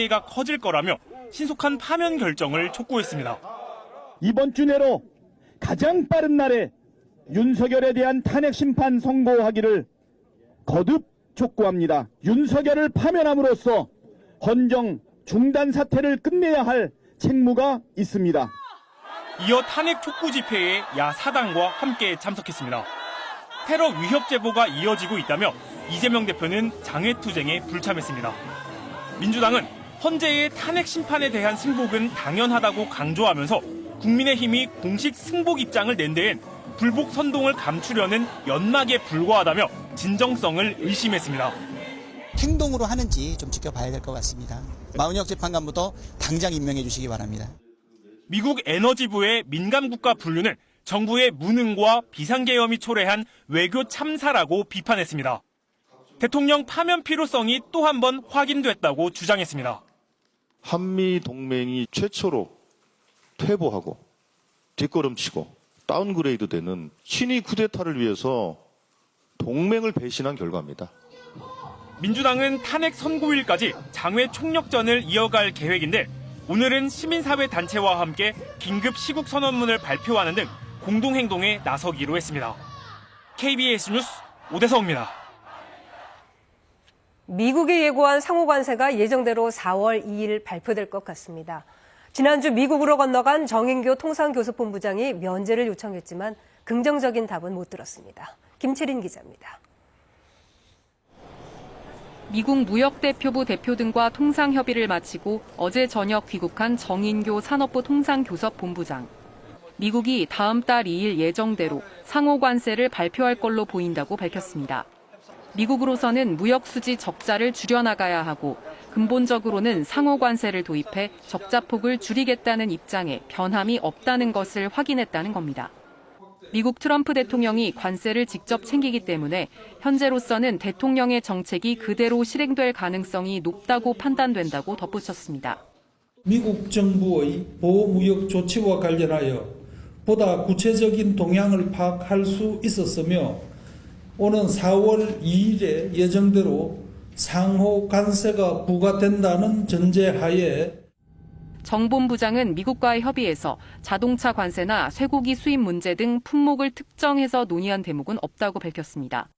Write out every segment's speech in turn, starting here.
가 커질 거라며 신속한 파면 결정을 촉구했습니다. 이번 주 내로 가장 빠른 날에 윤석열에 대한 탄핵 심판 선고하기를 거듭 촉구합니다. 윤석열을 파면함으로써 헌정 중단 사태를 끝내야 할 책무가 있습니다. 이어 탄핵 촉구 집회에 야 4당과 함께 참석했습니다. 테러 위협 제보가 이어지고 있다며 이재명 대표는 장외투쟁에 불참했습니다. 민주당은 헌재의 탄핵 심판에 대한 승복은 당연하다고 강조하면서 국민의힘이 공식 승복 입장을 낸 데엔 불복 선동을 감추려는 연막에 불과하다며 진정성을 의심했습니다. 행동으로 하는지 좀 지켜봐야 될 것 같습니다. 마은혁 재판관부터 당장 임명해 주시기 바랍니다. 미국 에너지부의 민감국가 분류는 정부의 무능과 비상계엄이 초래한 외교 참사라고 비판했습니다. 대통령 파면 필요성이 또 한 번 확인됐다고 주장했습니다. 한미 동맹이 최초로 퇴보하고 뒷걸음치고 다운그레이드 되는 친위 쿠데타를 위해서 동맹을 배신한 결과입니다. 민주당은 탄핵 선고일까지 장외 총력전을 이어갈 계획인데 오늘은 시민사회 단체와 함께 긴급 시국 선언문을 발표하는 등 공동행동에 나서기로 했습니다. KBS 뉴스 오대성입니다. 미국이 예고한 상호관세가 예정대로 4월 2일 발표될 것 같습니다. 지난주 미국으로 건너간 정인교 통상교섭본부장이 면제를 요청했지만 긍정적인 답은 못 들었습니다. 김채린 기자입니다. 미국 무역대표부 대표 등과 통상협의를 마치고 어제 저녁 귀국한 정인교 산업부 통상교섭본부장. 미국이 다음 달 2일 예정대로 상호관세를 발표할 걸로 보인다고 밝혔습니다. 미국으로서는 무역수지 적자를 줄여나가야 하고 근본적으로는 상호관세를 도입해 적자폭을 줄이겠다는 입장에 변함이 없다는 것을 확인했다는 겁니다. 미국 트럼프 대통령이 관세를 직접 챙기기 때문에 현재로서는 대통령의 정책이 그대로 실행될 가능성이 높다고 판단된다고 덧붙였습니다. 미국 정부의 보호무역 조치와 관련하여 보다 구체적인 동향을 파악할 수 있었으며 오는 4월 2일에 예정대로 상호 관세가 부과된다는 전제하에 정 본부장은 미국과의 협의에서 자동차 관세나 쇠고기 수입 문제 등 품목을 특정해서 논의한 대목은 없다고 밝혔습니다.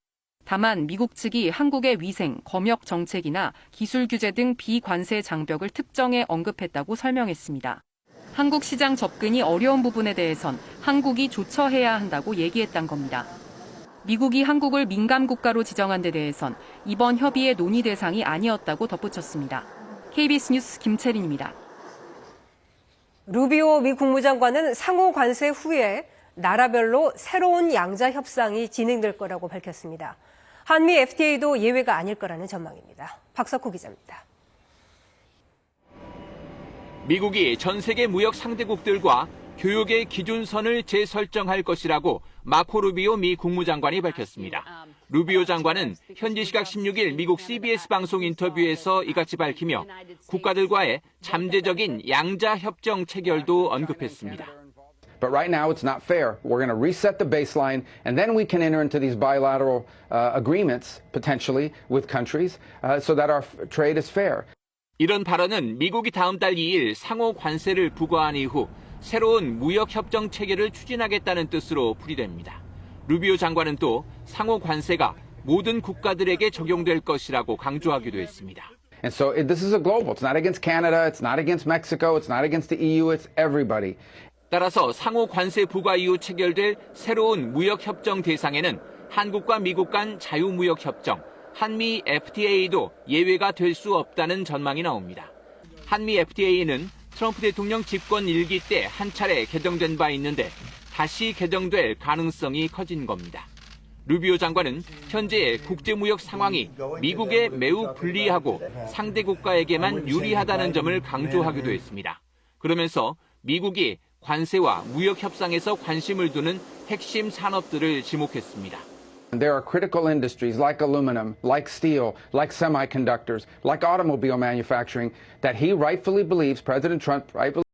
다만 미국 측이 한국의 위생, 검역 정책이나 기술 규제 등 비관세 장벽을 특정해 언급했다고 설명했습니다. 한국 시장 접근이 어려운 부분에 대해선 한국이 조처해야 한다고 얘기했단 겁니다. 미국이 한국을 민감 국가로 지정한 데 대해선 이번 협의의 논의 대상이 아니었다고 덧붙였습니다. KBS 뉴스 김채린입니다. 루비오 미 국무장관은 상호 관세 후에 나라별로 새로운 양자 협상이 진행될 거라고 밝혔습니다. 한미 FTA도 예외가 아닐 거라는 전망입니다. 박석호 기자입니다. 미국이 전 세계 무역 상대국들과 교역의 기준선을 재설정할 것이라고 마코 루비오 미 국무장관이 밝혔습니다. 루비오 장관은 현지 시각 16일 미국 CBS 방송 인터뷰에서 이같이 밝히며 국가들과의 잠재적인 양자 협정 체결도 언급했습니다. But right now it's not fair. We're going to reset the baseline and then we can enter into these bilateral agreements potentially with countries so that our trade is fair. 이런 발언은 미국이 다음 달 2일 상호 관세를 부과한 이후 새로운 무역 협정 체계를 추진하겠다는 뜻으로 풀이됩니다. 루비오 장관은 또 상호 관세가 모든 국가들에게 적용될 것이라고 강조하기도 했습니다. And so this is a global. It's not against Canada, it's not against Mexico, it's not against the EU, it's everybody. 따라서 상호 관세 부과 이후 체결될 새로운 무역 협정 대상에는 한국과 미국 간 자유무역 협정, 한미 FTA도 예외가 될 수 없다는 전망이 나옵니다. 한미 FTA는 트럼프 대통령 집권 1기 때 한 차례 개정된 바 있는데 다시 개정될 가능성이 커진 겁니다. 루비오 장관은 현재의 국제무역 상황이 미국에 매우 불리하고 상대 국가에게만 유리하다는 점을 강조하기도 했습니다. 그러면서 미국이 관세와 무역 협상에서 관심을 두는 핵심 산업들을 지목했습니다. There are critical industries like aluminum, like steel, like semiconductors, like automobile manufacturing that he rightfully believes, President Trump rightfully